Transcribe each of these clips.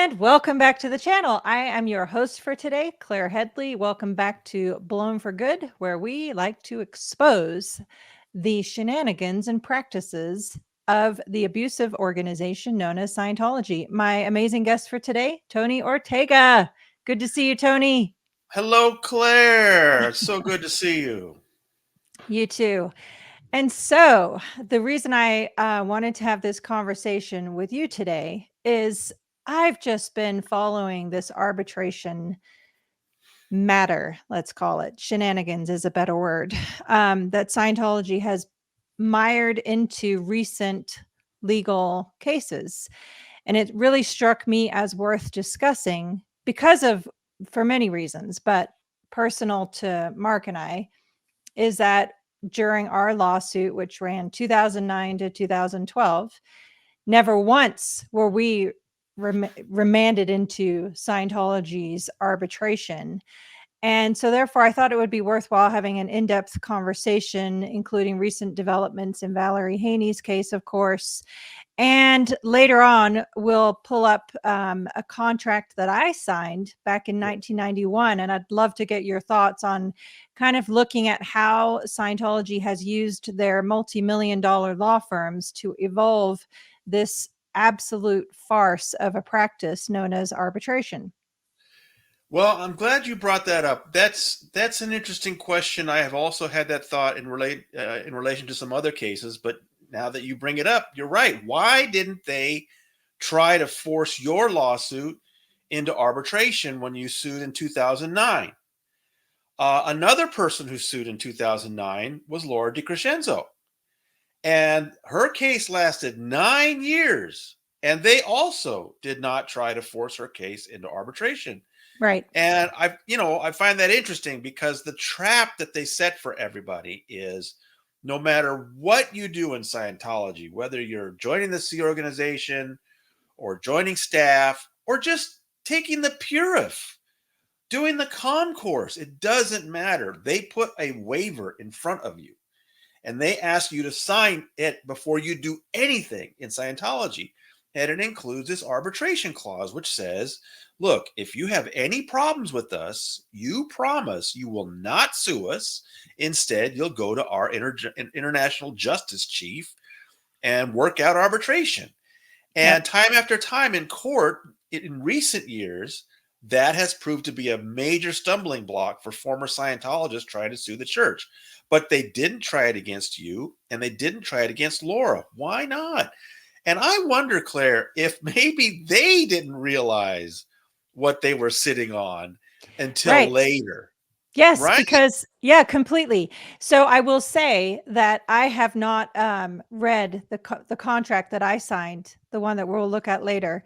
And welcome back to the channel. I am your host for today, Claire Headley. Welcome back to Blown for Good, where we like to expose the shenanigans and practices of the abusive organization known as Scientology. My amazing guest for today, Tony Ortega. Good to see you, Tony. Hello, Claire. It's so good to see you. You too. And so, the reason I wanted to have this conversation with you today is I've just been following this arbitration matter, let's call it. Shenanigans is a better word, that Scientology has mired into recent legal cases. And it really struck me as worth discussing for many reasons, but personal to Mark and I, is that during our lawsuit, which ran 2009 to 2012, never once were we remanded into Scientology's arbitration. And so therefore, I thought it would be worthwhile having an in-depth conversation, including recent developments in Valerie Haney's case, of course. And later on, we'll pull up a contract that I signed back in 1991. And I'd love to get your thoughts on kind of looking at how Scientology has used their multi-million-dollar law firms to evolve this absolute farce of a practice known as arbitration. Well, I'm glad you brought that up. That's an interesting question. I have also had that thought in relation to some other cases, but now that you bring it up, you're right. Why didn't they try to force your lawsuit into arbitration when you sued in 2009? Another person who sued in 2009 was Laura DiCrescenzo. And her case lasted 9 years. And they also did not try to force her case into arbitration. Right. And I find that interesting because the trap that they set for everybody is no matter what you do in Scientology, whether you're joining the Sea organization or joining staff or just taking the Purif, doing the concourse, it doesn't matter. They put a waiver in front of you and they ask you to sign it before you do anything in Scientology. And it includes this arbitration clause, which says, look, if you have any problems with us, you promise you will not sue us. Instead, you'll go to our international justice chief and work out arbitration. And time after time in court, in recent years, that has proved to be a major stumbling block for former Scientologists trying to sue the church. But they didn't try it against you, and they didn't try it against Laura. Why not? And I wonder, Claire, if maybe they didn't realize what they were sitting on until later. Yes, Right? because completely. So I will say that I have not read the contract that I signed, the one that we'll look at later.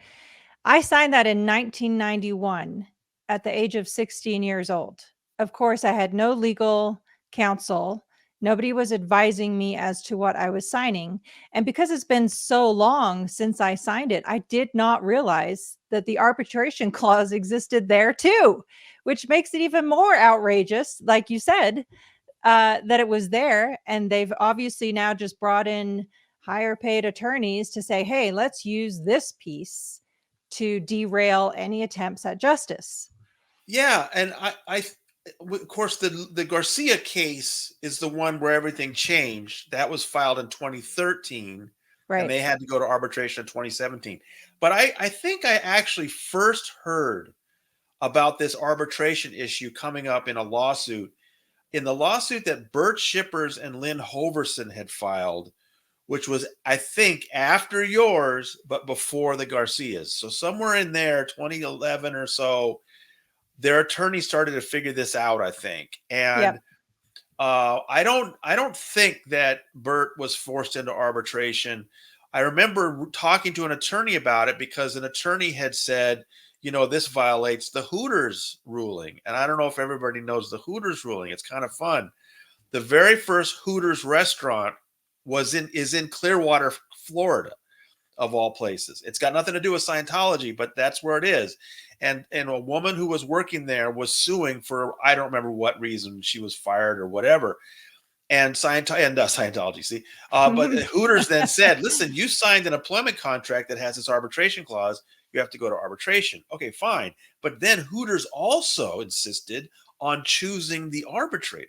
I signed that in 1991 at the age of 16 years old. Of course, I had no legal counsel. Nobody was advising me as to what I was signing. And because it's been so long since I signed it, I did not realize that the arbitration clause existed there too, which makes it even more outrageous, like you said, that it was there. And they've obviously now just brought in higher paid attorneys to say, hey, let's use this piece to derail any attempts at justice. Yeah. And of course, the Garcia case is the one where everything changed. That was filed in 2013. Right. And they had to go to arbitration in 2017. But I think I actually first heard about this arbitration issue coming up in the lawsuit that Bert Shippers and Lynn Hoverson had filed, which was, I think, after yours, but before the Garcias. So somewhere in there, 2011 or so, their attorney started to figure this out, I think. And I don't think that Bert was forced into arbitration. I remember talking to an attorney about it because an attorney had said, this violates the Hooters ruling. And I don't know if everybody knows the Hooters ruling. It's kind of fun. The very first Hooters restaurant is in Clearwater, Florida, of all places. It's got nothing to do with Scientology, but that's where it is. And a woman who was working there was suing for, I don't remember what reason, she was fired or whatever. And Scientology, see, but Hooters then said, listen, you signed an employment contract that has this arbitration clause. you have to go to arbitration. Okay, fine. But then Hooters also insisted on choosing the arbitrator.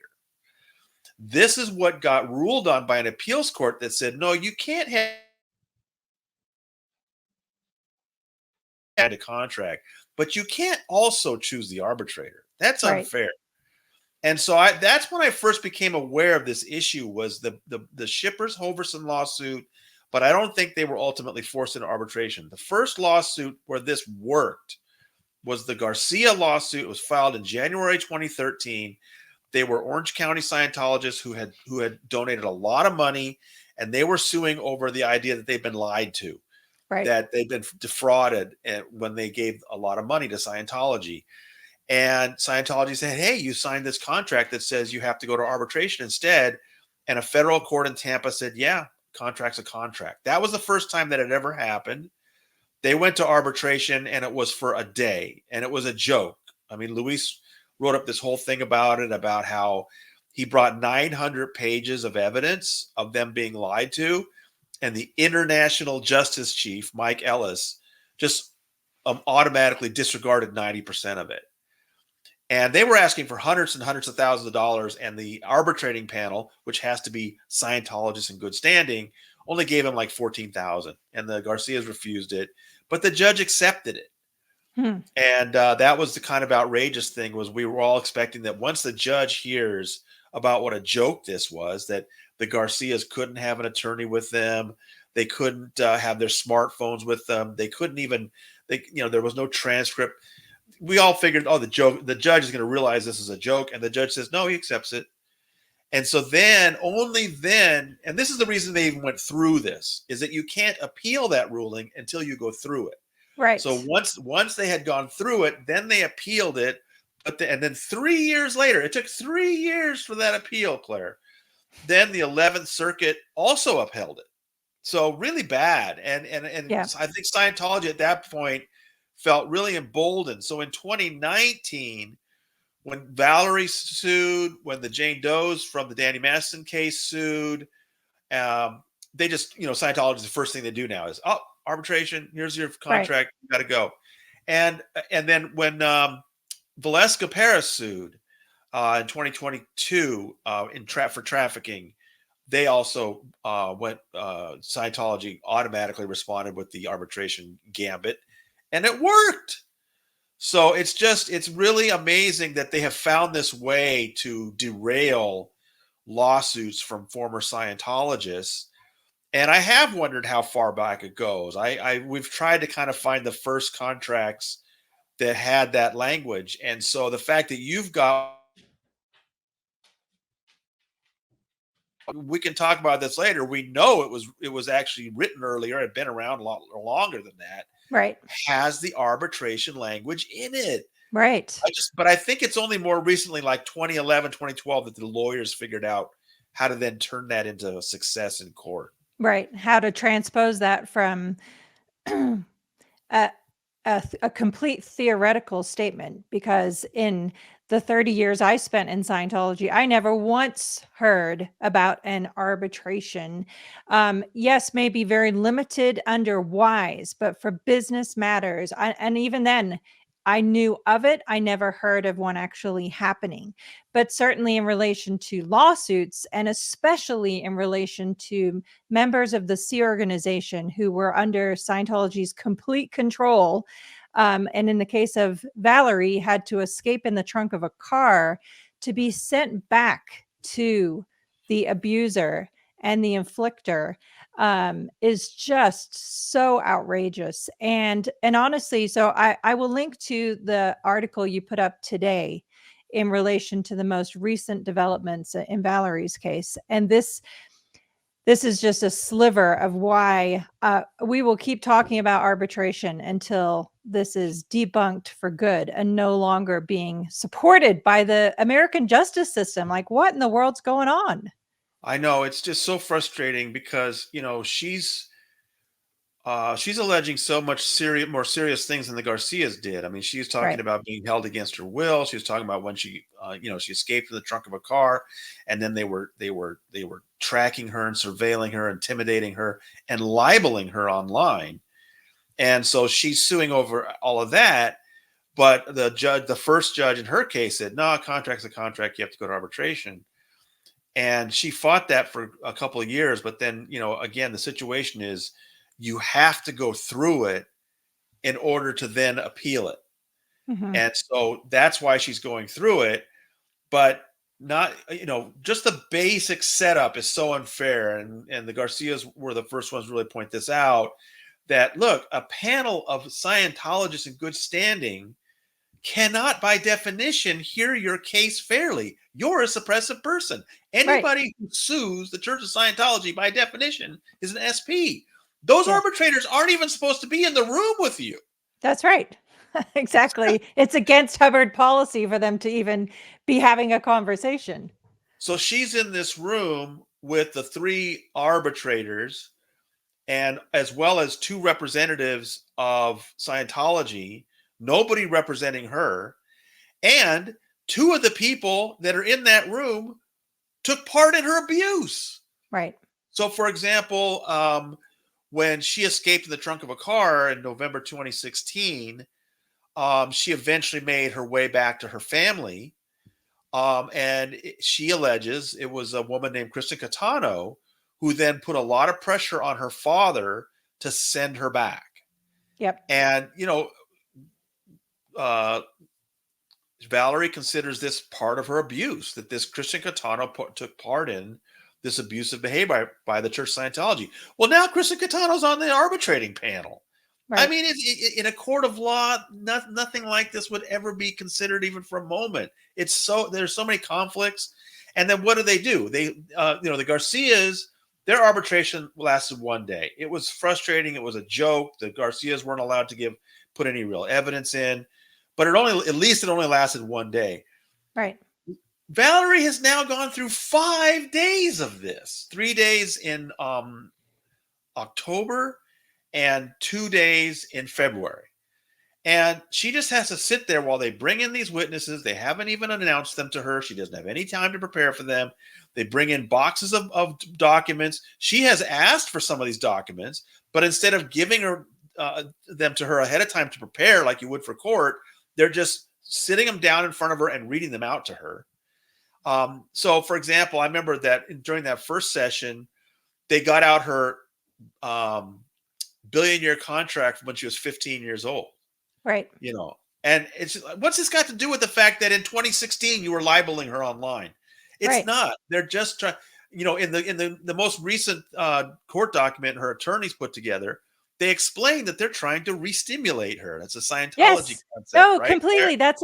This is what got ruled on by an appeals court that said, no, you can't have a contract, but you can't also choose the arbitrator. That's Right. unfair. And so that's when I first became aware of this issue, was the Shippers Hoverson lawsuit, but I don't think they were ultimately forced into arbitration. The first lawsuit where this worked was the Garcia lawsuit. It was filed in January 2013. They were Orange County Scientologists who had donated a lot of money, and they were suing over the idea that they've been lied to, Right. that they've been defrauded when they gave a lot of money to Scientology. And Scientology said, hey, you signed this contract that says you have to go to arbitration instead. And a federal court in Tampa said, yeah, contract's a contract. That was the first time that had ever happened. They went to arbitration, and it was for a day, and it was a joke. I mean, Luis wrote up this whole thing about it, about how he brought 900 pages of evidence of them being lied to. And the international justice chief, Mike Ellis, just automatically disregarded 90% of it. And they were asking for hundreds and hundreds of thousands of dollars. And the arbitrating panel, which has to be Scientologists in good standing, only gave him like 14,000. And the Garcias refused it, but the judge accepted it. And that was the kind of outrageous thing, was we were all expecting that once the judge hears about what a joke this was, that the Garcias couldn't have an attorney with them. They couldn't have their smartphones with them. They couldn't even, there was no transcript. We all figured, the judge is going to realize this is a joke. And the judge says, no, he accepts it. And so then, only then, and this is the reason they even went through this, is that you can't appeal that ruling until you go through it. Right. So once they had gone through it, then they appealed it. And then 3 years later, it took 3 years for that appeal, Claire. Then the 11th Circuit also upheld it. So really bad. And Yeah. I think Scientology at that point felt really emboldened. So in 2019, when Valerie sued, when the Jane Does from the Danny Masterson case sued, they just, Scientology is the first thing they do now is, arbitration, here's your contract, you got to go. And then when Valeska Paris sued in 2022 for trafficking, they also Scientology automatically responded with the arbitration gambit, and it worked. So it's really amazing that they have found this way to derail lawsuits from former Scientologists. And I have wondered how far back it goes. We've tried to kind of find the first contracts that had that language. And so the fact that you've got, we can talk about this later. We know it was actually written earlier. It had been around a lot longer than that. Right. Has the arbitration language in it. Right. But I think it's only more recently, like 2011, 2012, that the lawyers figured out how to then turn that into a success in court. Right. How to transpose that from a complete theoretical statement, because in the 30 years I spent in Scientology, I never once heard about an arbitration. Yes, maybe very limited under WISE, but for business matters, and even then, I knew of it. I never heard of one actually happening. But certainly in relation to lawsuits, and especially in relation to members of the Sea organization who were under Scientology's complete control, and in the case of Valerie, had to escape in the trunk of a car to be sent back to the abuser and the inflictor, is just so outrageous. And honestly, so I will link to the article you put up today in relation to the most recent developments in Valerie's case. And this is just a sliver of why we will keep talking about arbitration until this is debunked for good and no longer being supported by the American justice system. Like, what in the world's going on? I know, it's just so frustrating because, she's alleging so much more serious things than the Garcias did. I mean, she's talking about being held against her will. She was talking about when she escaped in the trunk of a car, and then they were tracking her and surveilling her, intimidating her, and libeling her online. And so she's suing over all of that. But the first judge in her case said, no, a contract's a contract. You have to go to arbitration. And she fought that for a couple of years. But then, again, the situation is you have to go through it in order to then appeal it. Mhm. And so that's why she's going through it. But not, just the basic setup is so unfair. And the Garcias were the first ones to really point this out, that look, a panel of Scientologists in good standing cannot by definition hear your case fairly. You're a suppressive person. Right. Anybody who sues the Church of Scientology by definition is an SP. Those Yes. arbitrators aren't even supposed to be in the room with you. That's right. Exactly. It's against Hubbard policy for them to even be having a conversation. So she's in this room with the 3 arbitrators, and as well as 2 representatives of Scientology, nobody representing her. And 2 of the people that are in that room took part in her abuse. Right. So, for example, when she escaped in the trunk of a car in November 2016, she eventually made her way back to her family. And she alleges it was a woman named Kristen Catano who then put a lot of pressure on her father to send her back. Yep. And, Valerie considers this part of her abuse, that this Kristen Catano took part in this abusive behavior by the Church of Scientology. Well, now Kristen Catano's on the arbitrating panel. Right. I mean, in a court of law, nothing like this would ever be considered even for a moment. There's so many conflicts. And then what do? They, the Garcias, their arbitration lasted 1 day. It was frustrating. It was a joke. The Garcias weren't allowed to put any real evidence in. But it only lasted 1 day. Right. Valerie has now gone through 5 days of this. 3 days in October and 2 days in February. And she just has to sit there while they bring in these witnesses. They haven't even announced them to her. She doesn't have any time to prepare for them. They bring in boxes of documents. She has asked for some of these documents, but instead of giving her them to her ahead of time to prepare like you would for court, they're just sitting them down in front of her and reading them out to her. So, for example, I remember that during that first session, they got out her billion-year contract from when she was 15 years old. Right. And what's this got to do with the fact that in 2016 you were libeling her online? It's not. They're just trying. In the most recent court document her attorneys put together, they explain that they're trying to re-stimulate her. That's a Scientology concept. Oh, right? completely. That's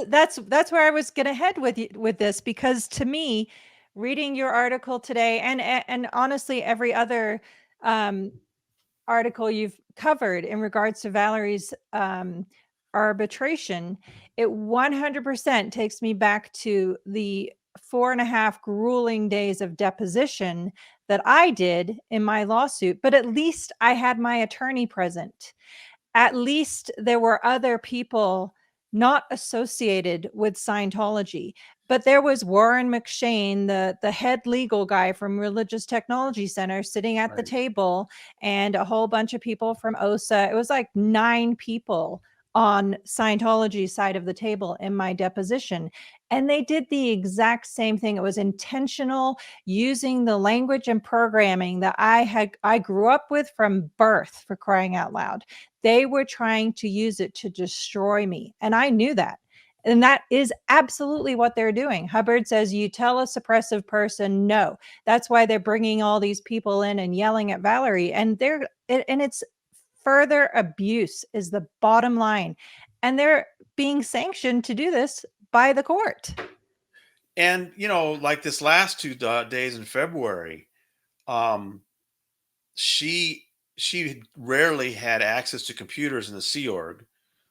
where I was going to head with this, because to me, reading your article today and honestly every other article you've covered in regards to Valerie's arbitration, it 100% takes me back to the 4.5 grueling days of deposition that I did in my lawsuit. But at least I had my attorney present. At least there were other people not associated with Scientology. But there was Warren McShane, the head legal guy from Religious Technology Center, sitting at the table, and a whole bunch of people from OSA. It was like 9 people on Scientology side of the table in my deposition. And they did the exact same thing. It was intentional, using the language and programming that I grew up with from birth, for crying out loud. They were trying to use it to destroy me. And I knew that. And that is absolutely what they're doing. Hubbard says, you tell a suppressive person no. That's why they're bringing all these people in and yelling at Valerie. And it's further abuse is the bottom line. And they're being sanctioned to do this by the court. And, like this last 2 days in February, she rarely had access to computers in the Sea Org,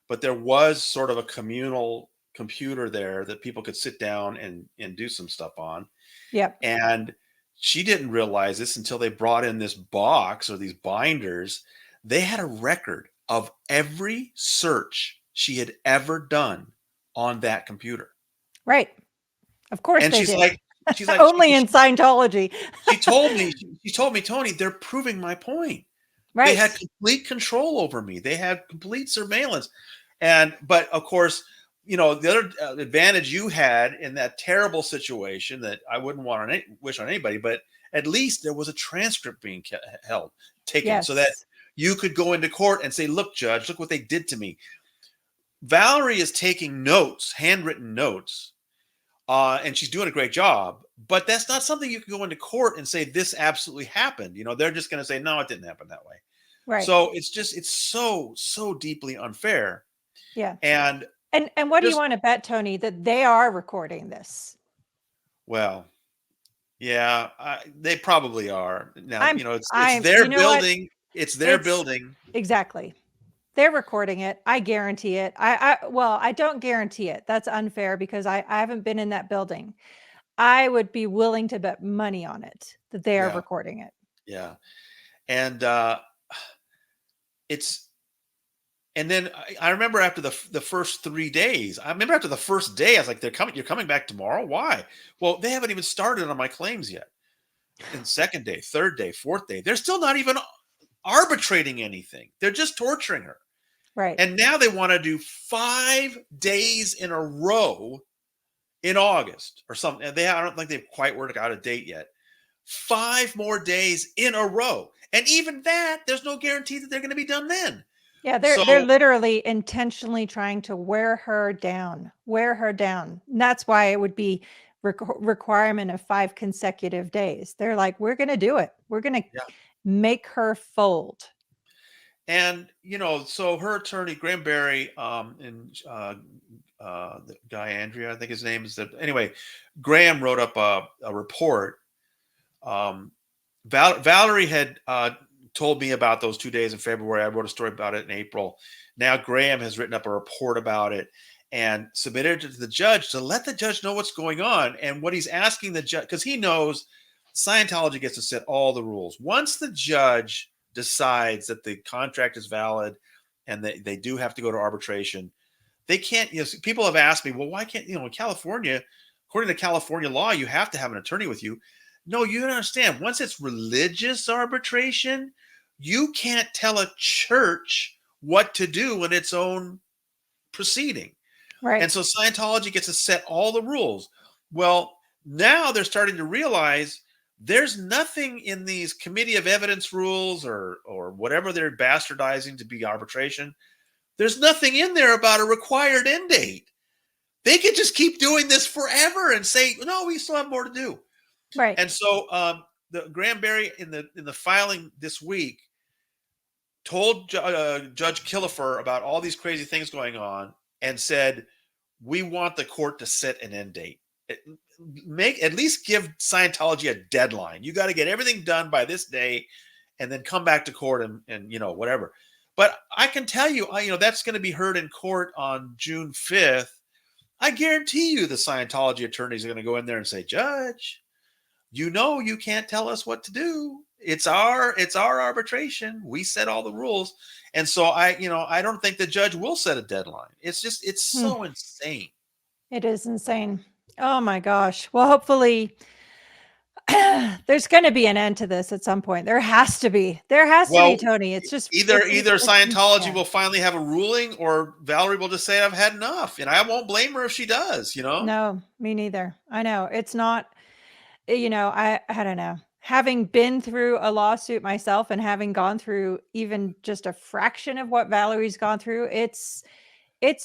but there was sort of a communal computer there that people could sit down and do some stuff on. Yep. And she didn't realize this until they brought in this box or these binders. They had a record of every search she had ever done on that computer. Right. Of course. And she's like only in Scientology. she told me, Tony, they're proving my point. They had Right. complete control over me. They had complete surveillance. But of course, the other advantage you had in that terrible situation that I wouldn't wish on anybody, but at least there was a transcript being taken, so that Yes. you could go into court and say, "Look, judge, look what they did to me." Valerie is taking notes, handwritten notes, and she's doing a great job. But that's not something you can go into court and say this absolutely happened. They're just going to say, "No, it didn't happen that way." Right. So it's so deeply unfair. Yeah. And And what do you just want to bet, Tony, that they are recording this? well, yeah, they probably are. Now, it's I'm their you know what? building. It's their It's building. exactly. They're recording it. I guarantee it. I don't guarantee it. That's unfair because I haven't been in that building. I would be willing to bet money on it that they are Yeah, recording it. yeah. And it's and then I remember after the first 3 days. I remember after the first day, I was like, "They're coming. You're coming back tomorrow? Why?" Well, they haven't even started on my claims yet. And second day, third day, fourth day, they're still not even arbitrating anything. They're just torturing her. Right. And now they want to do 5 days in a row in August or something. I don't think they've quite worked out a date yet. 5 more days in a row. And even that, there's no guarantee that they're going to be done then. Yeah, they're So, literally intentionally trying to wear her down. Wear her down. And that's why it would be requirement of 5 consecutive days. They're like, "We're going to do it. We're going to yeah. make her fold." And, so her attorney, Graham Barry, and the guy, Andrea, I think his name is. Anyway, Graham wrote up a report. Valerie had told me about those 2 days in February. I wrote a story about it in April. Now Graham has written up a report about it and submitted it to the judge to let the judge know what's going on. And what he's asking the judge, because he knows Scientology gets to set all the rules. Once the judge decides that the contract is valid and they do have to go to arbitration, they can't, people have asked me, well, why can't, in California, according to California law, you have to have an attorney with you. No, you don't understand. Once it's religious arbitration, you can't tell a church what to do in its own proceeding. Right. And so Scientology gets to set all the rules. Well, now they're starting to realize there's nothing in these committee of evidence rules or whatever they're bastardizing to be arbitration. There's nothing in there about a required end date. They could just keep doing this forever and say, no, we still have more to do. Right. And so the Graham Barry in the filing this week told Judge Killefer about all these crazy things going on and said, we want the court to set an end date. At least give Scientology a deadline. You got to get everything done by this day and then come back to court and whatever. But I can tell you, that's going to be heard in court on June 5th. I guarantee you the Scientology attorneys are going to go in there and say, Judge, you can't tell us what to do. It's our arbitration. We set all the rules. And so I don't think the judge will set a deadline. It's so insane. It is insane. Oh my gosh. Well, hopefully there's going to be an end to this at some point. There has to be. There has to be, Well, Tony. It's just either Scientology yeah. will finally have a ruling or Valerie will just say, I've had enough. And I won't blame her if she does, No, me neither. I know. It's not, I don't know. Having been through a lawsuit myself and having gone through even just a fraction of what Valerie's gone through, it's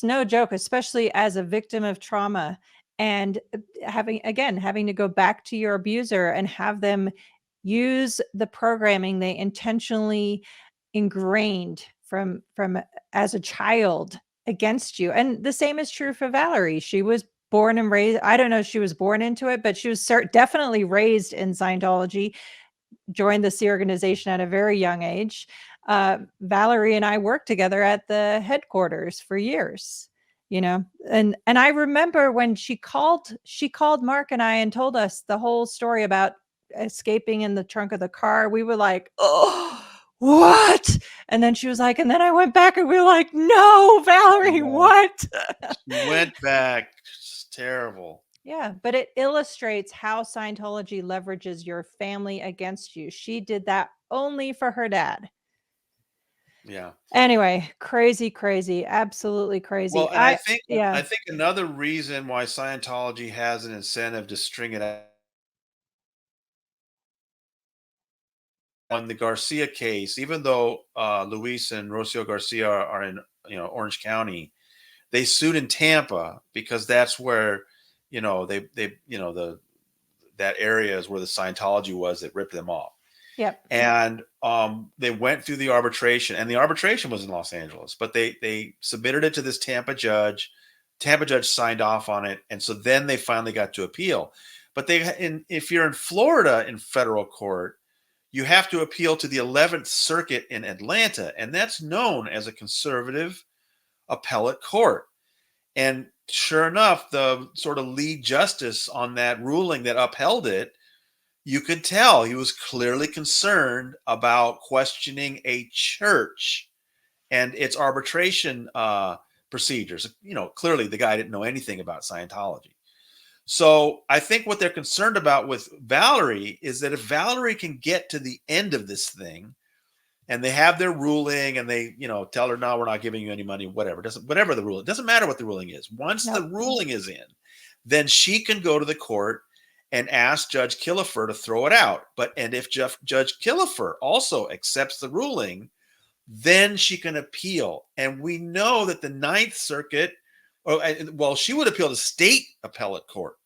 no joke, especially as a victim of trauma and having to go back to your abuser and have them use the programming they intentionally ingrained from as a child against you. And the same is true for Valerie. She was born and raised, I don't know if she was born into it, but she was definitely raised in Scientology, joined this organization at a very young age. Valerie and I worked together at the headquarters for years, and I remember when she called Mark and I and told us the whole story about escaping in the trunk of the car. We were like, oh, what? And then she was like, and then I went back and we were like, no, Valerie, what? She went back. It's terrible. Yeah, but it illustrates how Scientology leverages your family against you. She did that only for her dad. Yeah. Anyway, crazy, absolutely crazy. Well, and I think Yeah, I think another reason why Scientology has an incentive to string it out on the Garcia case, even though Luis and Rocio Garcia are in Orange County, they sued in Tampa because that's where they the that area is where the Scientology was that ripped them off. yep, And they went through the arbitration, and the arbitration was in Los Angeles, but they submitted it to this Tampa judge. Tampa judge signed off on it, and so then they finally got to appeal. But if you're in Florida in federal court, you have to appeal to the 11th Circuit in Atlanta, and that's known as a conservative appellate court. And sure enough, the sort of lead justice on that ruling that upheld it, you could tell he was clearly concerned about questioning a church and its arbitration procedures. Clearly the guy didn't know anything about Scientology. So I think what they're concerned about with Valerie is that if Valerie can get to the end of this thing and they have their ruling and they, tell her, no, we're not giving you any money, whatever the ruling, it doesn't matter what the ruling is. Once the yep, ruling is in, then she can go to the court and ask Judge Killefer to throw it out. And if Judge Killefer also accepts the ruling, then she can appeal. And we know that the Ninth Circuit, she would appeal to state appellate court,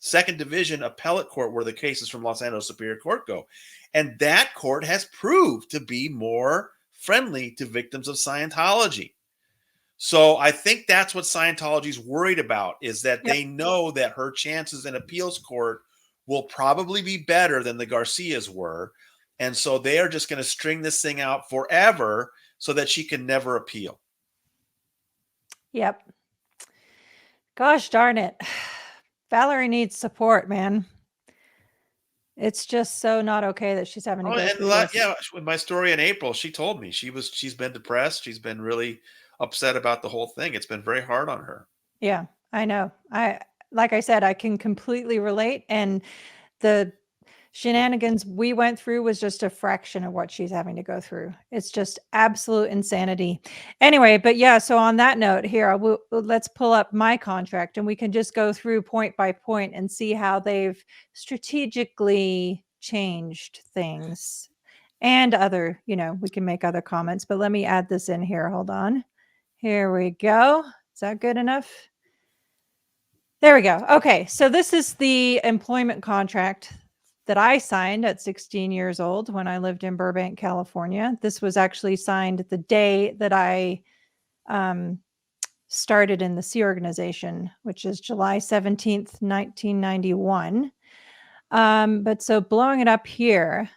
second division appellate court, where the cases from Los Angeles Superior Court go. And that court has proved to be more friendly to victims of Scientology. So I think that's what Scientology's worried about, is that yep, they know that her chances in appeals court will probably be better than the Garcias were. And so they are just going to string this thing out forever so that she can never appeal. yep. Gosh darn it. Valerie needs support, man. It's just so not okay that she's having to Oh, go and through this. yeah, with my story in April, she told me she's been depressed. She's been really upset about the whole thing. It's been very hard on her. Yeah, I know. Like I said, I can completely relate. And the shenanigans we went through was just a fraction of what she's having to go through. It's just absolute insanity. Anyway, but yeah, so on that note here, let's pull up my contract and we can just go through point by point and see how they've strategically changed things and other, we can make other comments, but let me add this in here. Hold on. Here we go. Is that good enough? There we go. Okay, so this is the employment contract that I signed at 16 years old when I lived in Burbank, California. This was actually signed the day that I started in the Sea Organization, which is July 17th, 1991. But so blowing it up here,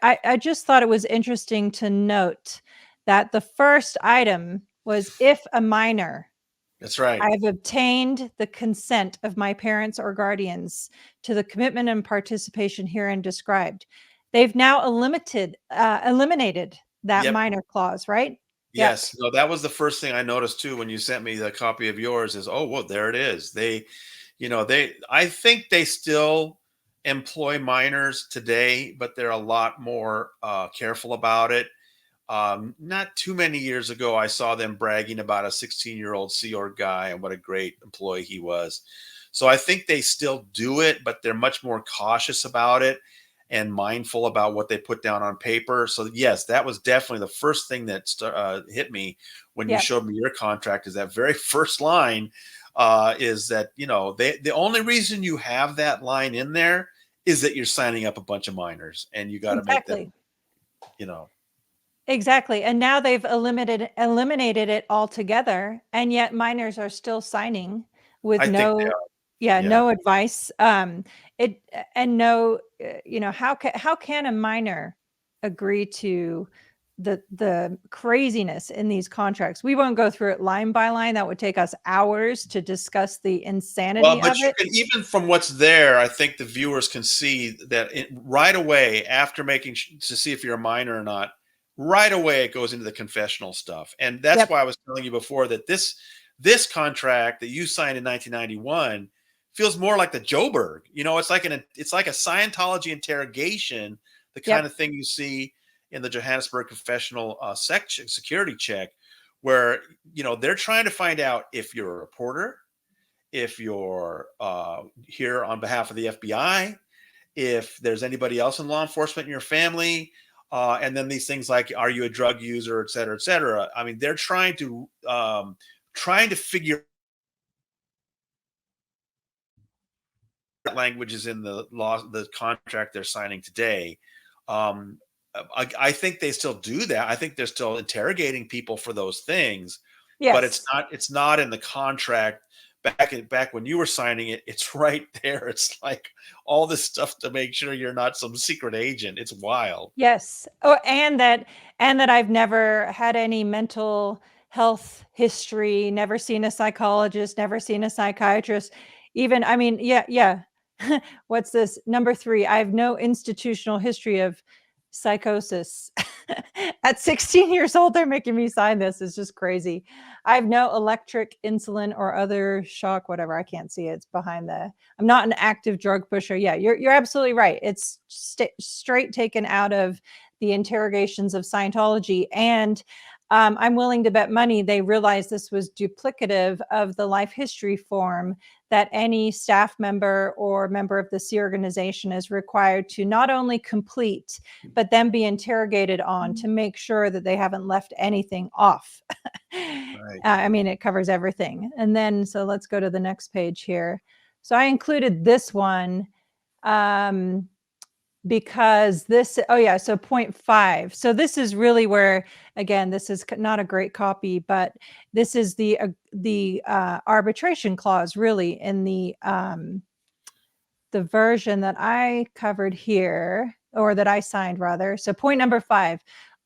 I just thought it was interesting to note that the first item was if a minor. That's right. I have obtained the consent of my parents or guardians to the commitment and participation herein described. They've now eliminated that Yep. minor clause, right? Yep. Yes. No, that was the first thing I noticed too when you sent me the copy of yours is, oh, well, there it is. I think they still employ minors today, but they're a lot more careful about it. Not too many years ago, I saw them bragging about a 16-year-old Sea Org guy and what a great employee he was. So I think they still do it, but they're much more cautious about it and mindful about what they put down on paper. So yes, that was definitely the first thing that hit me when you Yep. showed me your contract. Is that very first line is that the only reason you have that line in there is that you're signing up a bunch of minors, and you got to make them, Exactly. And now they've eliminated it altogether, and yet minors are still signing with I think they are. Yeah. no advice. It and no, how can a minor agree to the craziness in these contracts? We won't go through it line by line. That would take us hours to discuss the insanity Well, of but you it. can, even from what's there, I think the viewers can see that right away after making to see if you're a minor or not. Right away, it goes into the confessional stuff, and that's Yep. why I was telling you before that this contract that you signed in 1991 feels more like the Joburg. It's like a Scientology interrogation, the kind Yep. of thing you see in the Johannesburg confessional security check, where they're trying to find out if you're a reporter, if you're here on behalf of the FBI, if there's anybody else in law enforcement in your family, and then these things like, are you a drug user, et cetera, et cetera. I mean, they're trying to figure languages in the law, the contract they're signing today. I think they still do that. I think they're still interrogating people for those things, but Yes. it's not in the contract. Back when you were signing it, it's right there. It's like all this stuff to make sure you're not some secret agent. It's wild. Yes. Oh, and that I've never had any mental health history, never seen a psychologist, never seen a psychiatrist. Even, I mean, yeah. What's this? Number 3, I have no institutional history of psychosis. At 16 years old, they're making me sign this. It's just crazy. I have no electric, insulin, or other shock, whatever. I can't see it. It's behind the, I'm not an active drug pusher. Yeah, you're absolutely right. It's straight taken out of the interrogations of Scientology. And I'm willing to bet money they realized this was duplicative of the life history form that any staff member or member of the C organization is required to not only complete, but then be interrogated on to make sure that they haven't left anything off. Right. I mean, it covers everything. And then, so let's go to the next page here. So I included this one because this, oh yeah, so point 5. So this is really where, again, this is not a great copy, but this is the arbitration clause really in the version that I covered here, or that I signed rather. So point number 5,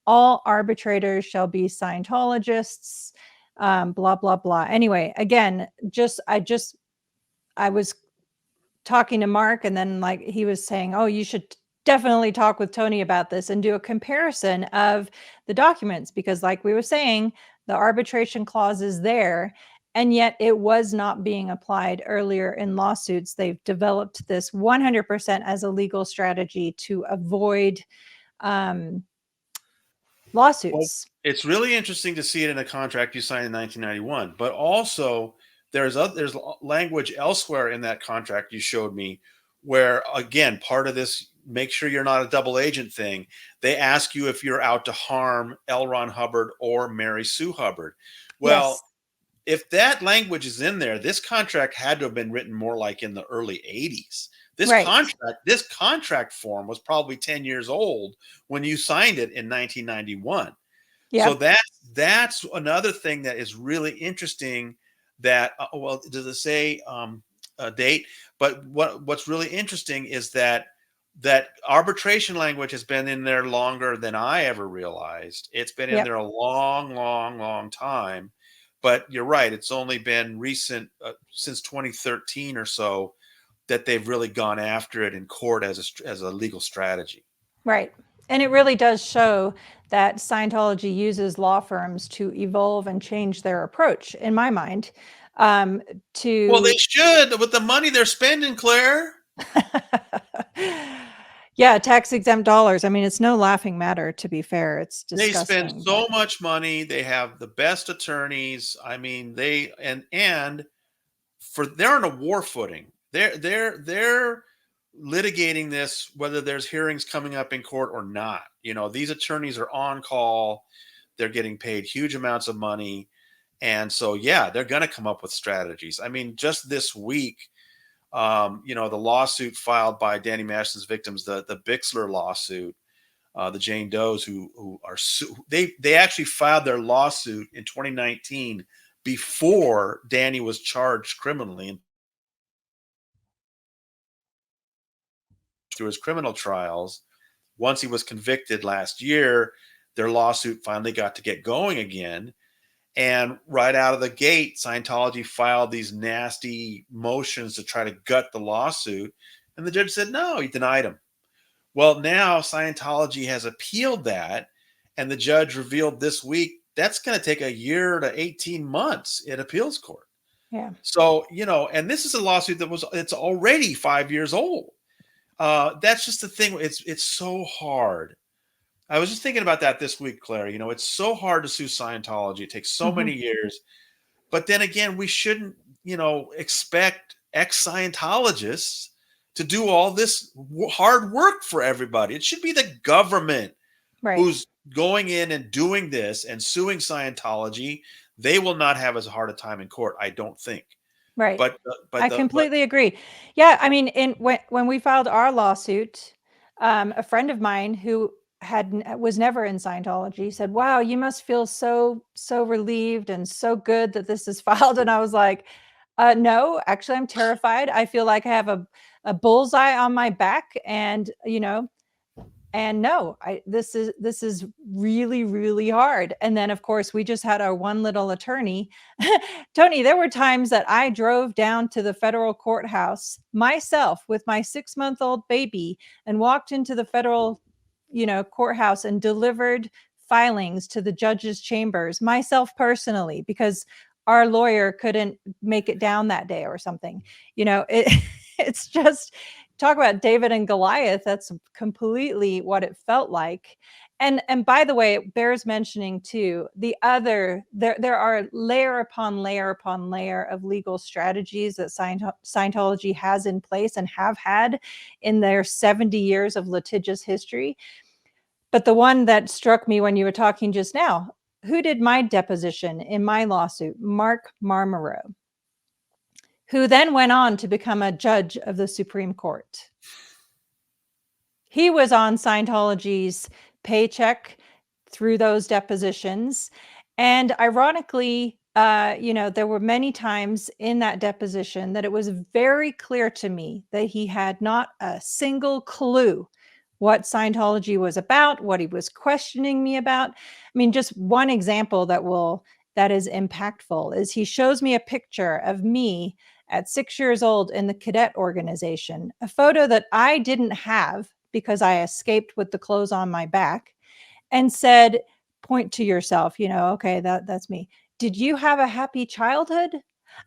all arbitrators shall be Scientologists, blah, blah, blah. Anyway, again, I was talking to Mark, and then like he was saying, oh, you should definitely talk with Tony about this and do a comparison of the documents, because like we were saying, the arbitration clause is there, and yet it was not being applied earlier in lawsuits. They've developed this 100% as a legal strategy to avoid lawsuits. Well, it's really interesting to see it in a contract you signed in 1991, but also there's language elsewhere in that contract you showed me where, again, part of this make sure you're not a double agent thing. They ask you if you're out to harm L. Ron Hubbard or Mary Sue Hubbard. Well, Yes. if that language is in there, this contract had to have been written more like in the early 80s. This Right. contract form was probably 10 years old when you signed it in 1991. Yeah. So that's another thing that is really interesting. That well, does it say a date? But what's really interesting is that arbitration language has been in there longer than I ever realized. It's been in there a long, long, long time. But you're right; it's only been recent, since 2013 or so, that they've really gone after it in court as a legal strategy. Right. And it really does show that Scientology uses law firms to evolve and change their approach, in my mind. Well, they should, with the money they're spending, Claire. Yeah, tax exempt dollars. I mean, it's no laughing matter, to be fair. It's disgusting. They spend so much money. They have the best attorneys. I mean, they're on a war footing. They're litigating this, whether there's hearings coming up in court or not. These attorneys are on call. They're getting paid huge amounts of money. And so, yeah, they're going to come up with strategies. I mean, just this week, the lawsuit filed by Danny Master's victims, the Bixler lawsuit, the Jane Does who are they actually filed their lawsuit in 2019 before Danny was charged criminally through his criminal trials. Once he was convicted last year, their lawsuit finally got to get going again. And right out of the gate, Scientology filed these nasty motions to try to gut the lawsuit. And the judge said, no, he denied them. Well, now Scientology has appealed that. And the judge revealed this week, that's going to take a year to 18 months in appeals court. Yeah. So, and this is a lawsuit it's already 5 years old. That's just the thing. It's so hard I was just thinking about that this week, Claire. You know, it's so hard to sue Scientology. It takes so Mhm. many years. But then again, we shouldn't, expect ex-Scientologists to do all this hard work for everybody. It should be the government Right. who's going in and doing this and suing Scientology. They will not have as hard a time in court, I don't think. Right. But I the but completely agree. Yeah, I mean, when we filed our lawsuit, a friend of mine who was never in Scientology said, "Wow, you must feel so relieved and so good that this is filed." And I was like, "No, actually, I'm terrified. I feel like I have a bullseye on my back, and and no, this is really, really hard." And then of course we just had our one little attorney. Tony, there were times that I drove down to the federal courthouse myself with my 6-month-old baby and walked into the federal, courthouse and delivered filings to the judge's chambers myself personally, because our lawyer couldn't make it down that day or something. It's just, talk about David and Goliath. That's completely what it felt like. And by the way, it bears mentioning too, there are layer upon layer upon layer of legal strategies that Scientology has in place and have had in their 70 years of litigious history. But the one that struck me when you were talking just now, who did my deposition in my lawsuit? Mark Marmoreau, who then went on to become a judge of the Supreme Court. He was on Scientology's paycheck through those depositions. And ironically, there were many times in that deposition that it was very clear to me that he had not a single clue what Scientology was about, what he was questioning me about. I mean, just one example that is impactful is he shows me a picture of me at 6 years old in the cadet organization, a photo that I didn't have because I escaped with the clothes on my back, and said, "Point to yourself, okay, that's me. Did you have a happy childhood?"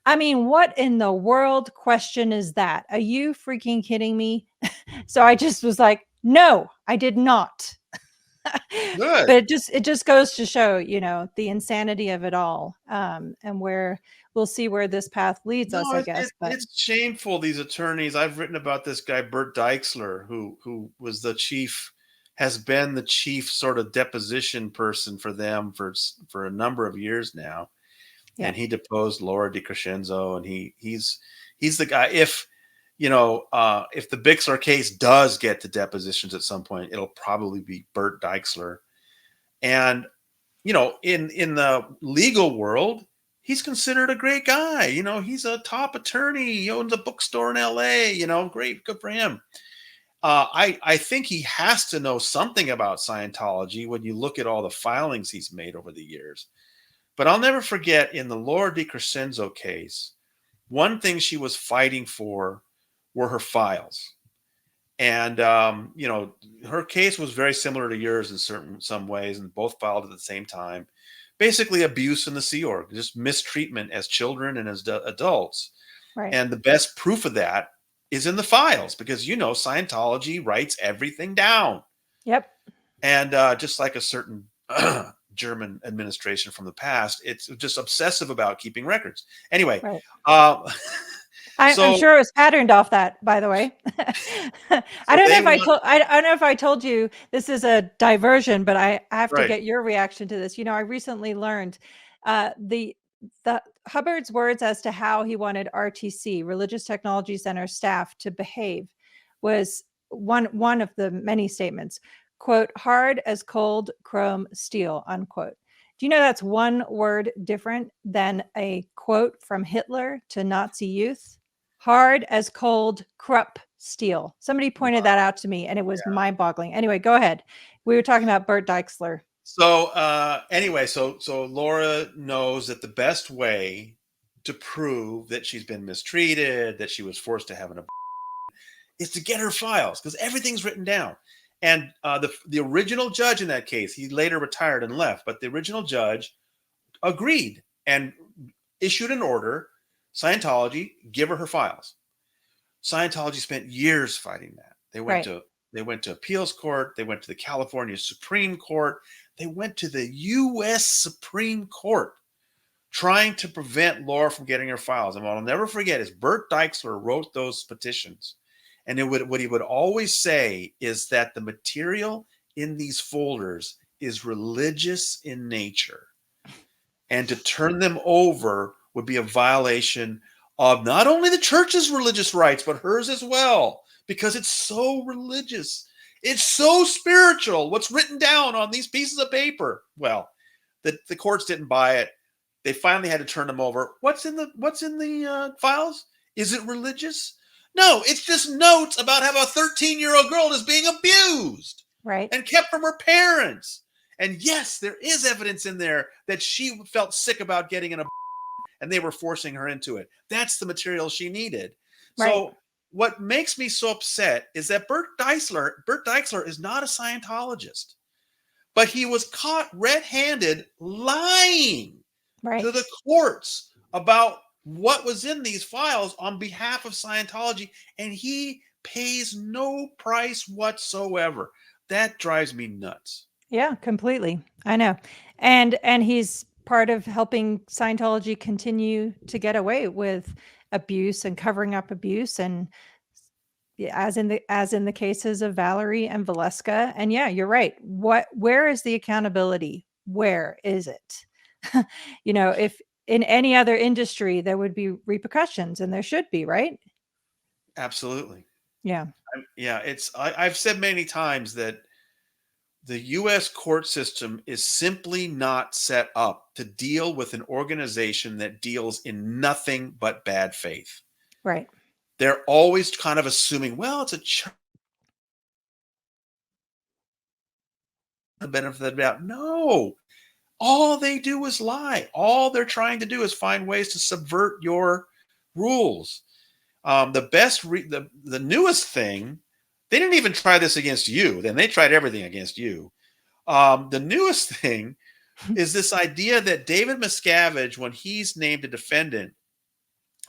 I mean, what in the world question is that? Are you freaking kidding me? So I just was like, "No, I did not." good. But it just goes to show, the insanity of it all, and where we'll see where this path leads us, No, I guess. But it's shameful. These attorneys. I've written about this guy Bert Deixler, who was the chief, has been the chief sort of deposition person for them for a number of years now, yeah, and he deposed Laura DiCrescenzo, and he's the guy. If the Bixler case does get to depositions at some point, it'll probably be Bert Deixler, and in the legal world, he's considered a great guy. He's a top attorney. He owns a bookstore in LA. Great, good for him. I think he has to know something about Scientology when you look at all the filings he's made over the years. But I'll never forget in the Laura DiCrescenzo case, one thing she was fighting for were her files. And her case was very similar to yours in some ways, and both filed at the same time. Basically, abuse in the Sea Org, just mistreatment as children and as adults. right. And the best proof of that is in the files, because Scientology writes everything down. Yep. And just like a certain German administration from the past, it's just obsessive about keeping records. Anyway, Right. uh, I'm so sure it was patterned off that, by the way. I so don't know they if I want told I don't know if I told you this is a diversion, but I have to right. get your reaction to this. I recently learned the Hubbard's words as to how he wanted RTC, Religious Technology Center staff, to behave was one of the many statements. Quote, "hard as cold chrome steel," unquote. Do you know that's one word different than a quote from Hitler to Nazi youth? Hard as cold Krupp steel. Somebody pointed that out to me and it was mind boggling. Anyway, go ahead. We were talking about Bert Deixler. So anyway, so Laura knows that the best way to prove that she's been mistreated, that she was forced to have an abortion, is to get her files, because everything's written down. And the original judge in that case, he later retired and left, but the original judge agreed and issued an order. Scientology, give her files. Scientology spent years fighting that. They went Right. to They went to appeals court. They went to the California Supreme Court. They went to the U.S. Supreme Court trying to prevent Laura from getting her files. And what I'll never forget is Bert Deichsler wrote those petitions. And what he would always say is that the material in these folders is religious in nature. And to turn them over would be a violation of not only the church's religious rights, but hers as well, because it's so religious. It's so spiritual. What's written down on these pieces of paper? Well, the courts didn't buy it. They finally had to turn them over. What's in the files? Is it religious? No, it's just notes about how a 13-year-old girl is being abused, right, and kept from her parents. And yes, there is evidence in there that she felt sick about getting an abortion, and they were forcing her into it. That's the material she needed. right. So what makes me so upset is that Bert Deichsler is not a Scientologist, but he was caught red-handed lying Right. to the courts about what was in these files on behalf of Scientology, and he pays no price whatsoever. That drives me nuts. Yeah, completely. I know. And he's part of helping Scientology continue to get away with abuse and covering up abuse, and as in the cases of Valerie and Valeska. And yeah, you're right. Where is the accountability? Where is it? If in any other industry there would be repercussions, and there should be, right? Absolutely. Yeah. I've said many times that the U.S. court system is simply not set up to deal with an organization that deals in nothing but bad faith. Right. They're always kind of assuming, well, it's a benefit of the doubt. No, all they do is lie. All they're trying to do is find ways to subvert your rules. The newest thing, they didn't even try this against you. Then they tried everything against you. The newest thing is this idea that David Miscavige, when he's named a defendant,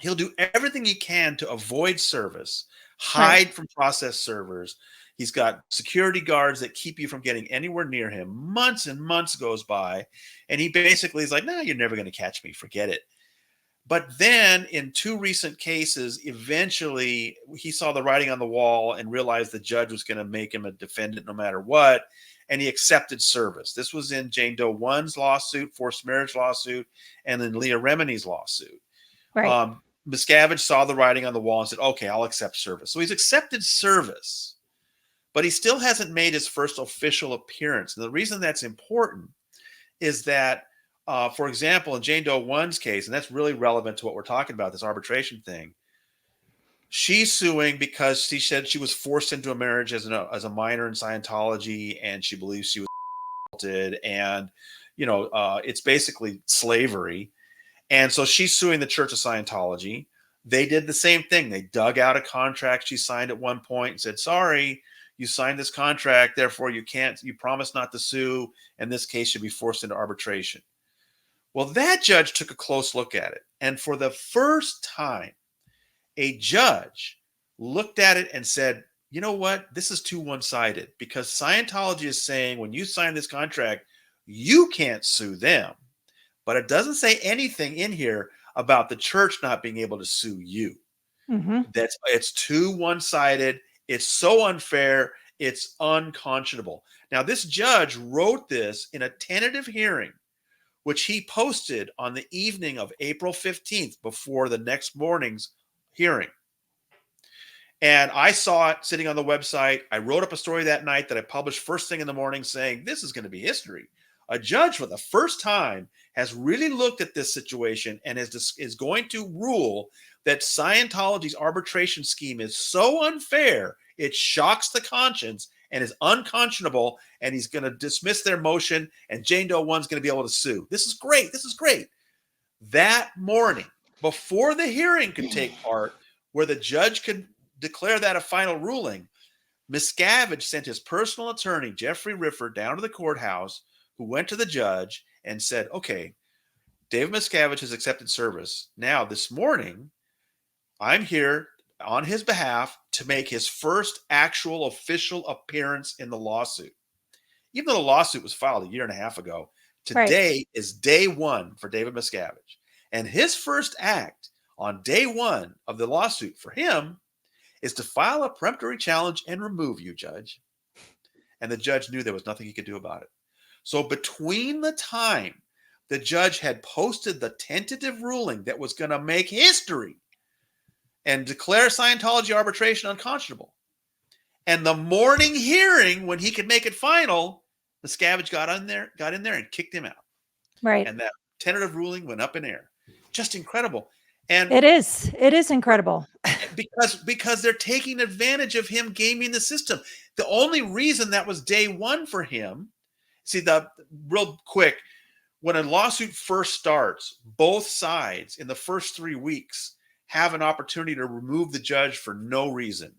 he'll do everything he can to avoid service, hide from process servers. He's got security guards that keep you from getting anywhere near him. Months and months goes by, and he basically is like, no, you're never going to catch me. Forget it. But then in two recent cases, eventually he saw the writing on the wall and realized the judge was going to make him a defendant no matter what. And he accepted service. This was in Jane Doe 1's lawsuit, forced marriage lawsuit, and in Leah Remini's lawsuit. Right. Miscavige saw the writing on the wall and said, okay, I'll accept service. So he's accepted service, but he still hasn't made his first official appearance. And the reason that's important is that, for example, in Jane Doe 1's case, and that's really relevant to what we're talking about, this arbitration thing, she's suing because she said she was forced into a marriage as a minor in Scientology, and she believes she was assaulted, and it's basically slavery. And so she's suing the Church of Scientology. They did the same thing. They dug out a contract she signed at one point and said, sorry, you signed this contract, therefore you promised not to sue, and this case should be forced into arbitration. Well, that judge took a close look at it. And for the first time, a judge looked at it and said, you know what? This is too one-sided, because Scientology is saying when you sign this contract, you can't sue them. But it doesn't say anything in here about the church not being able to sue you. Mm-hmm. It's too one-sided. It's so unfair. It's unconscionable. Now, this judge wrote this in a tentative hearing, which he posted on the evening of April 15th before the next morning's hearing. And I saw it sitting on the website. I wrote up a story that night that I published first thing in the morning saying, this is going to be history. A judge for the first time has really looked at this situation and is going to rule that Scientology's arbitration scheme is so unfair, it shocks the conscience and is unconscionable, and he's going to dismiss their motion, and Jane Doe 1's going to be able to sue. This is great. This is great. That morning, before the hearing could take part, where the judge could declare that a final ruling, Miscavige sent his personal attorney, Jeffrey Rifford, down to the courthouse, who went to the judge and said, okay, David Miscavige has accepted service. Now, this morning, I'm here. on his behalf to make his first actual official appearance in the lawsuit. Even though the lawsuit was filed a year and a half ago, today is day one for David Miscavige. And his first act on day one of the lawsuit for him is to file a peremptory challenge and remove you, Judge. And the judge knew there was nothing he could do about it. So between the time the judge had posted the tentative ruling that was going to make history and declare Scientology arbitration unconscionable, and the morning hearing when he could make it final, Miscavige got in there and kicked him out. Right. And that tentative ruling went up in air. Just incredible. And it is incredible. because they're taking advantage of him gaming the system. The only reason that was day one for him, real quick, when a lawsuit first starts, both sides in the first 3 weeks have an opportunity to remove the judge for no reason.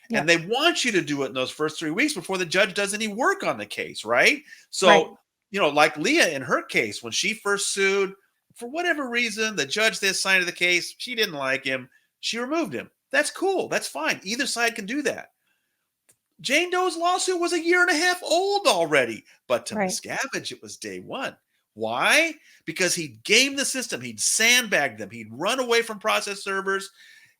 Yep. And they want you to do it in those first 3 weeks before the judge does any work on the case, right? So, like Leah in her case, when she first sued, for whatever reason, the judge that assigned to the case, she didn't like him. She removed him. That's cool. That's fine. Either side can do that. Jane Doe's lawsuit was a year and a half old already, but to Miscavige, it was day one. Why? Because he'd gamed the system. He'd sandbagged them. He'd run away from process servers.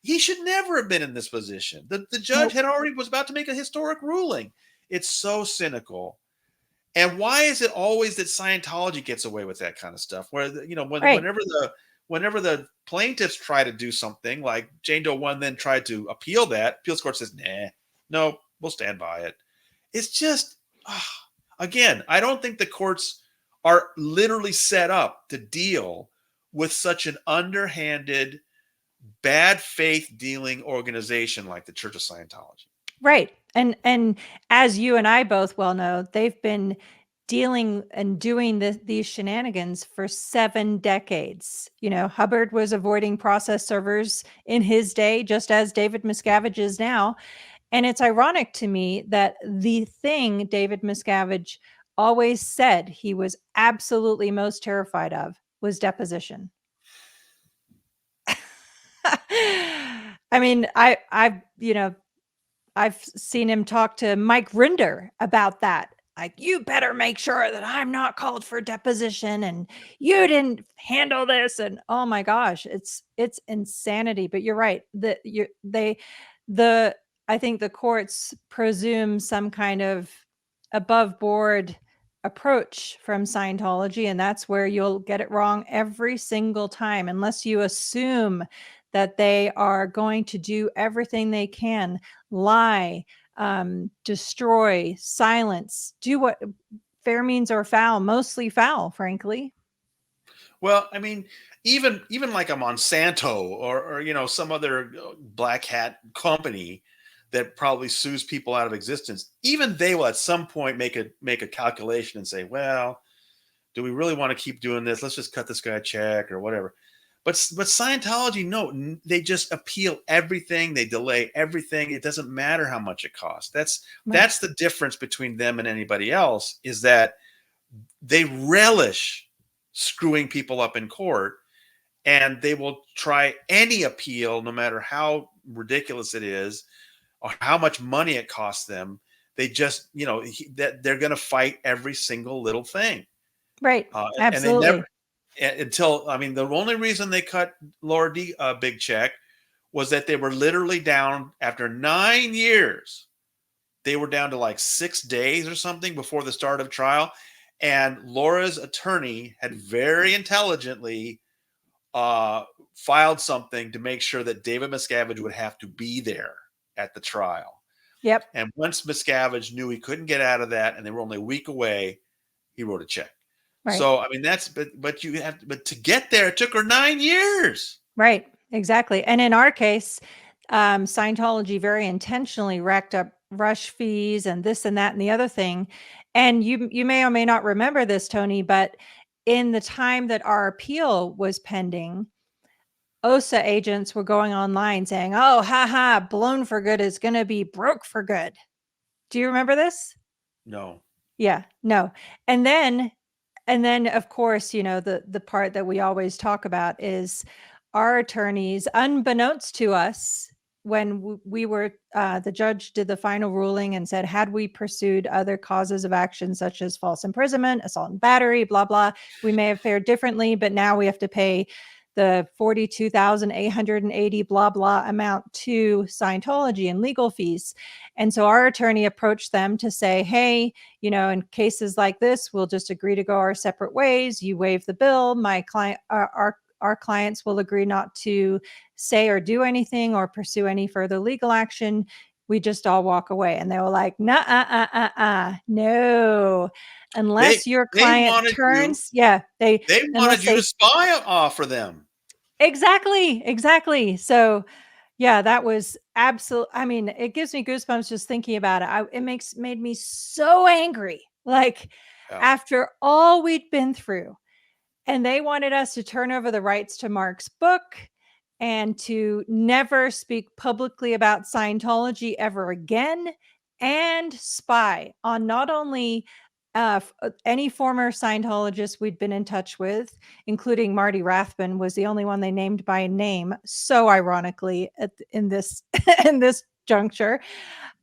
He should never have been in this position. The judge was about to make a historic ruling. It's so cynical. And why is it always that Scientology gets away with that kind of stuff? Where, whenever the plaintiffs try to do something, like Jane Doe 1 then tried to appeal that, appeals court says, no, we'll stand by it. It's just, again, I don't think the courts are literally set up to deal with such an underhanded, bad faith dealing organization like the Church of Scientology. Right. And as you and I both well know, they've been dealing and doing these shenanigans for 7 decades. Hubbard was avoiding process servers in his day, just as David Miscavige is now. And it's ironic to me that the thing David Miscavige always said he was absolutely most terrified of was deposition. I mean, I've seen him talk to Mike Rinder about that. Like, you better make sure that I'm not called for deposition and you didn't handle this. And oh my gosh, it's insanity. But you're right. I think the courts presume some kind of above board approach from Scientology, and that's where you'll get it wrong every single time, unless you assume that they are going to do everything they can, lie, destroy, silence, do what fair means or foul, mostly foul, frankly. Well, I mean, even like a Monsanto or some other black hat company that probably sues people out of existence, even they will at some point make a calculation and say, well, do we really want to keep doing this? Let's just cut this guy a check or whatever. But Scientology, no, they just appeal everything. They delay everything. It doesn't matter how much it costs. That's the difference between them and anybody else, is that they relish screwing people up in court, and they will try any appeal, no matter how ridiculous it is or how much money it costs them. They just, that they're going to fight every single little thing. Right. Absolutely. And they never, the only reason they cut Laura D a big check was that they were literally down after 9 years. They were down to like 6 days or something before the start of trial. And Laura's attorney had very intelligently filed something to make sure that David Miscavige would have to be there at the trial. Yep. And once Miscavige knew he couldn't get out of that and they were only a week away, he wrote a check. Right. So, I mean, but to get there, it took her 9 years. Right. Exactly. And in our case, Scientology very intentionally racked up rush fees and this and that and the other thing. And you may or may not remember this, Tony, but in the time that our appeal was pending, OSA agents were going online saying, oh, blown for good is going to be broke for good. Do you remember this? No. Yeah, no. And then, of course, the part that we always talk about is our attorneys, unbeknownst to us, when we were, the judge did the final ruling and said, had we pursued other causes of action, such as false imprisonment, assault and battery, blah, blah, we may have fared differently, but now we have to pay the 42,880 blah, blah amount to Scientology and legal fees. And so our attorney approached them to say, hey, in cases like this, we'll just agree to go our separate ways. You waive the bill. My client, our clients will agree not to say or do anything or pursue any further legal action. We just all walk away. And they were like, nah, no, They unless your they client wanted you turns. they wanted Unless you to they, spy for them. exactly. So yeah, that was absolute. I mean, it gives me goosebumps just thinking about it. It made me so angry. Like, Yeah. after all we'd been through, and they wanted us to turn over the rights to Mark's book and to never speak publicly about Scientology ever again, and spy on not only any former Scientologist we'd been in touch with, including Marty Rathbun, was the only one they named by name, so ironically in this in this juncture,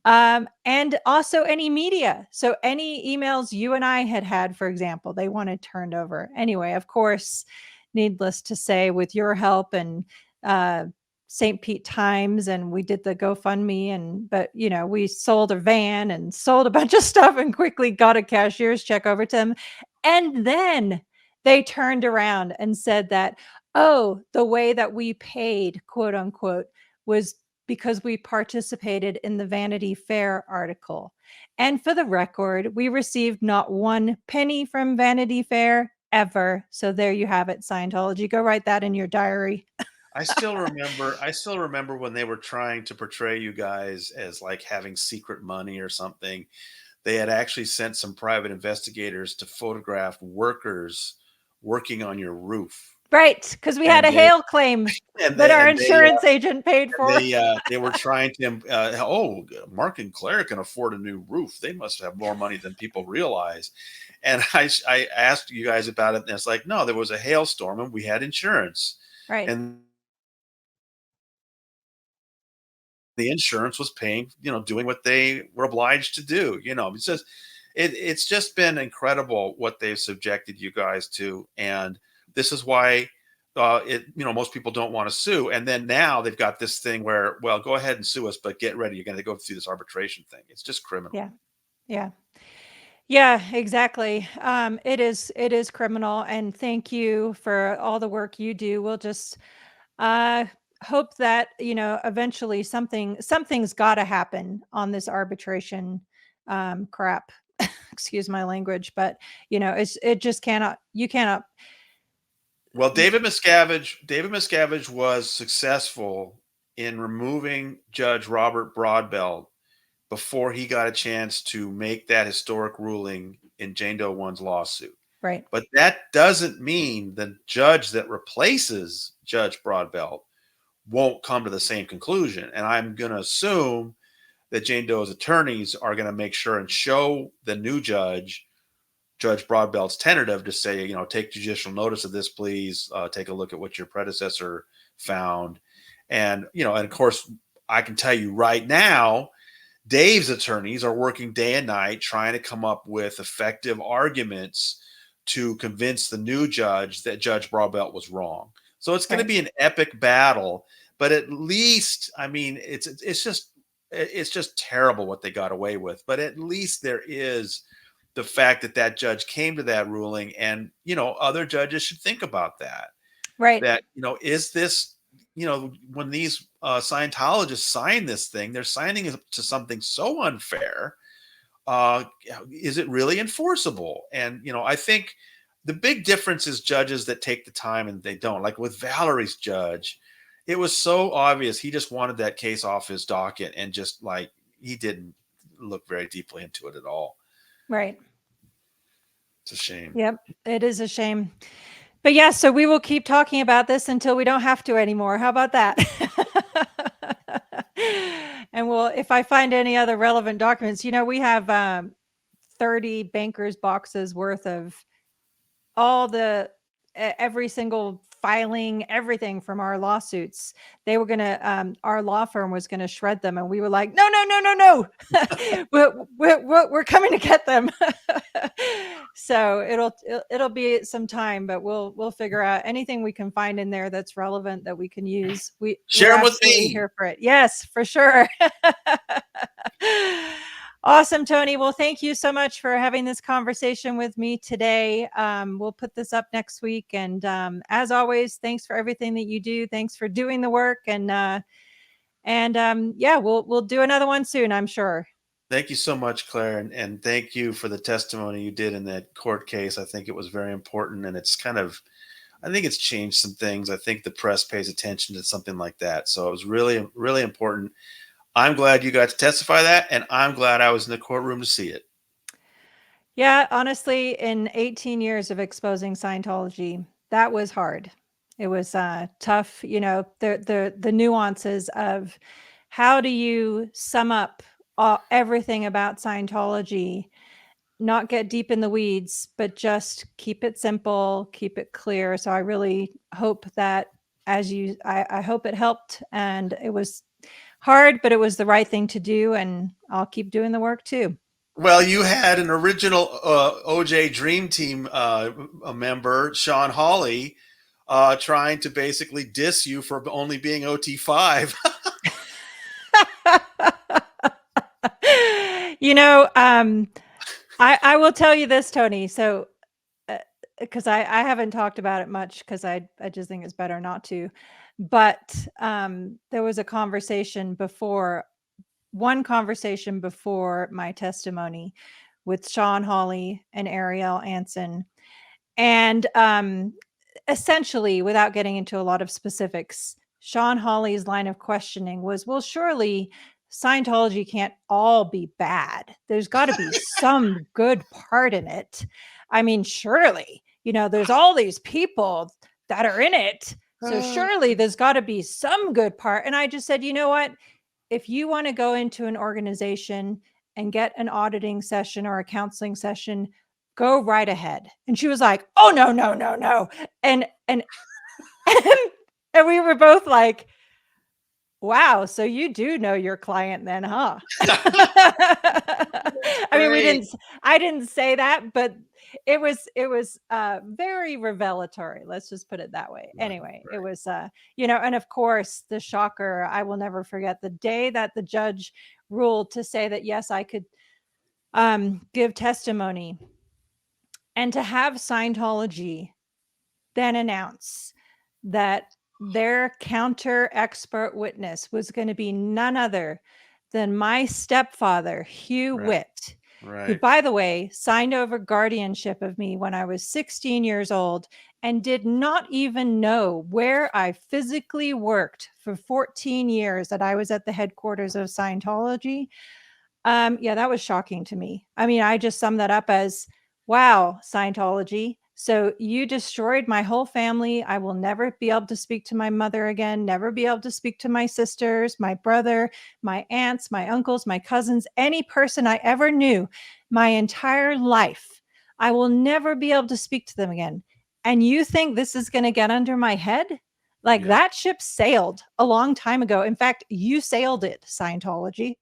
and also any media. So any emails you and I had, for example, they wanted turned over. Anyway, of course, needless to say, with your help and uh, St. Pete Times, and we did the GoFundMe, but we sold a van and sold a bunch of stuff and quickly got a cashier's check over to them. And then they turned around and said that, oh, the way that we paid, quote unquote, was because we participated in the Vanity Fair article. And for the record, we received not one penny from Vanity Fair ever. So there you have it, Scientology. Go write that in your diary. I still remember when they were trying to portray you guys as like having secret money or something. They had actually sent some private investigators to photograph workers working on your roof. Right, because we had And a they hail claim and that they our and they insurance agent paid for. they were trying to oh, Mark and Claire can afford a new roof. They must have more money than people realize. And I asked you guys about it, and it's like, no, there was a hailstorm and we had insurance. Right. And the insurance was paying, doing what they were obliged to do. It's just been incredible what they've subjected you guys to. And this is why most people don't want to sue. And then now they've got this thing where, well, go ahead and sue us, but get ready. You're going to go through this arbitration thing. It's just criminal. Yeah, exactly. It is criminal. And thank you for all the work you do. We'll just uh hope that eventually something's got to happen on this arbitration crap. Excuse my language, but it just cannot. You cannot. Well, David Miscavige was successful in removing Judge Robert Broadbelt before he got a chance to make that historic ruling in Jane Doe 1's lawsuit. Right. But that doesn't mean the judge that replaces Judge Broadbelt won't come to the same conclusion. And I'm going to assume that Jane Doe's attorneys are going to make sure and show the new judge, Judge Broadbelt's tentative, to say, take judicial notice of this, please. Take a look at what your predecessor found. And of course, I can tell you right now, Dave's attorneys are working day and night trying to come up with effective arguments to convince the new judge that Judge Broadbelt was wrong. So it's going to be an epic battle, but at least, I mean, it's just terrible what they got away with. But at least there is the fact that judge came to that ruling, and other judges should think about that. Right. That is this, when these Scientologists sign this thing, they're signing it to something so unfair. Is it really enforceable? And I think the big difference is judges that take the time and they don't. Like with Valerie's judge, it was so obvious he just wanted that case off his docket, and just like he didn't look very deeply into it at all. Right. It's a shame. Yep, it is a shame. But yeah, so we will keep talking about this until we don't have to anymore. How about that? And if I find any other relevant documents, we have 30 bankers boxes worth of every single filing everything from our lawsuits. They were going to, our law firm was going to shred them. And we were like, no, no, no, no, no. we're coming to get them. So it'll be some time, but we'll figure out anything we can find in there that's relevant that we can use. We're Share them with absolutely me. here for it. Yes, for sure. Awesome, Tony. Well, thank you so much for having this conversation with me today. We'll put this up next week. And as always, thanks for everything that you do. Thanks for doing the work. And yeah, we'll do another one soon, I'm sure. Thank you so much, Claire. And thank you for the testimony you did in that court case. I think it was very important. And it's kind of, I think it's changed some things. I think the press pays attention to something like that. So it was really, really important. I'm glad you got to testify that, and I'm glad I was in the courtroom to see it. Yeah, honestly, in 18 years of exposing Scientology, that was hard. It was tough, the nuances of how do you sum up everything about Scientology, not get deep in the weeds, but just keep it simple, keep it clear. So I really hope that I hope it helped, and it was hard, but it was the right thing to do. And I'll keep doing the work too. Well, you had an original OJ Dream Team a member, Sean Hawley, trying to basically diss you for only being OT5. I will tell you this, Tony. So, because I haven't talked about it much because I just think it's better not to. But there was one conversation before my testimony with Sean Hawley and Ariel Anson. And essentially, without getting into a lot of specifics, Sean Hawley's line of questioning was, well, surely Scientology can't all be bad. There's got to be some good part in it. I mean, surely, there's all these people that are in it. So surely there's got to be some good part. And I just said, you know what? If you want to go into an organization and get an auditing session or a counseling session, go right ahead. And she was like, oh, no, no, no, no. And we were both like, wow, so you do know your client then, huh? I mean, I didn't say that, but it was very revelatory. Let's just put it that way. Anyway, right. It was, and of course the shocker, I will never forget the day that the judge ruled to say that, yes, I could give testimony, and to have Scientology then announce that their counter expert witness was going to be none other than my stepfather, Hugh Witt, who, by the way, signed over guardianship of me when I was 16 years old and did not even know where I physically worked for 14 years that I was at the headquarters of Scientology. Yeah, that was shocking to me. I mean, I just summed that up as, wow, Scientology. So you destroyed my whole family. I will never be able to speak to my mother again, never be able to speak to my sisters, my brother, my aunts, my uncles, my cousins, any person I ever knew my entire life. I will never be able to speak to them again. And you think this is going to get under my head? Like, that ship sailed a long time ago. In fact, you sailed it, Scientology.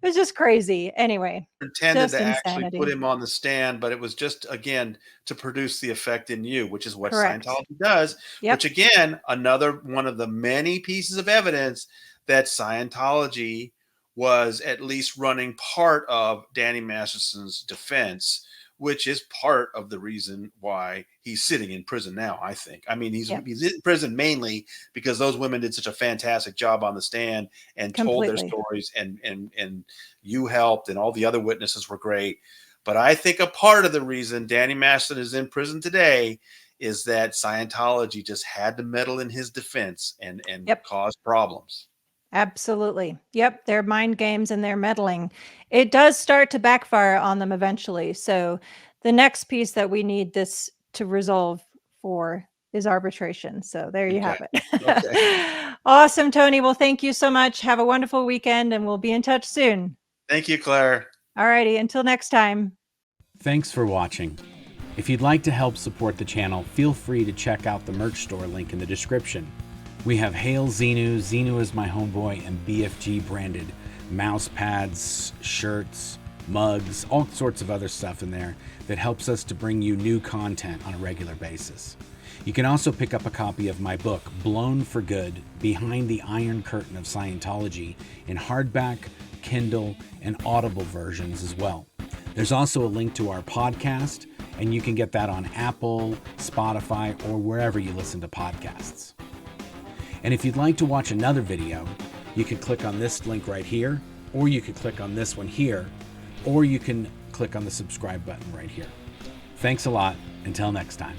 It was just crazy. Anyway, intended to actually put him on the stand, but it was just, again, to produce the effect in you, which is what Scientology does. Which, again, another one of the many pieces of evidence that Scientology was at least running part of Danny Masterson's defense, which is part of the reason why he's sitting in prison now, I think. I mean, he's in prison mainly because those women did such a fantastic job on the stand and told their stories, and you helped, and all the other witnesses were great. But I think a part of the reason Danny Masterson is in prison today is that Scientology just had to meddle in his defense and cause problems. Absolutely. Yep. Their mind games and their meddling. It does start to backfire on them eventually. So the next piece that we need this to resolve for is arbitration. So there you have it. Okay. Awesome, Tony. Well, thank you so much. Have a wonderful weekend, and we'll be in touch soon. Thank you, Claire. All righty. Until next time. Thanks for watching. If you'd like to help support the channel, feel free to check out the merch store link in the description. We have Hail Xenu, Xenu is my homeboy, and BFG branded mouse pads, shirts, mugs, all sorts of other stuff in there that helps us to bring you new content on a regular basis. You can also pick up a copy of my book, Blown for Good, Behind the Iron Curtain of Scientology, in hardback, Kindle, and Audible versions as well. There's also a link to our podcast, and you can get that on Apple, Spotify, or wherever you listen to podcasts. And if you'd like to watch another video, you can click on this link right here, or you can click on this one here, or you can click on the subscribe button right here. Thanks a lot. Until next time.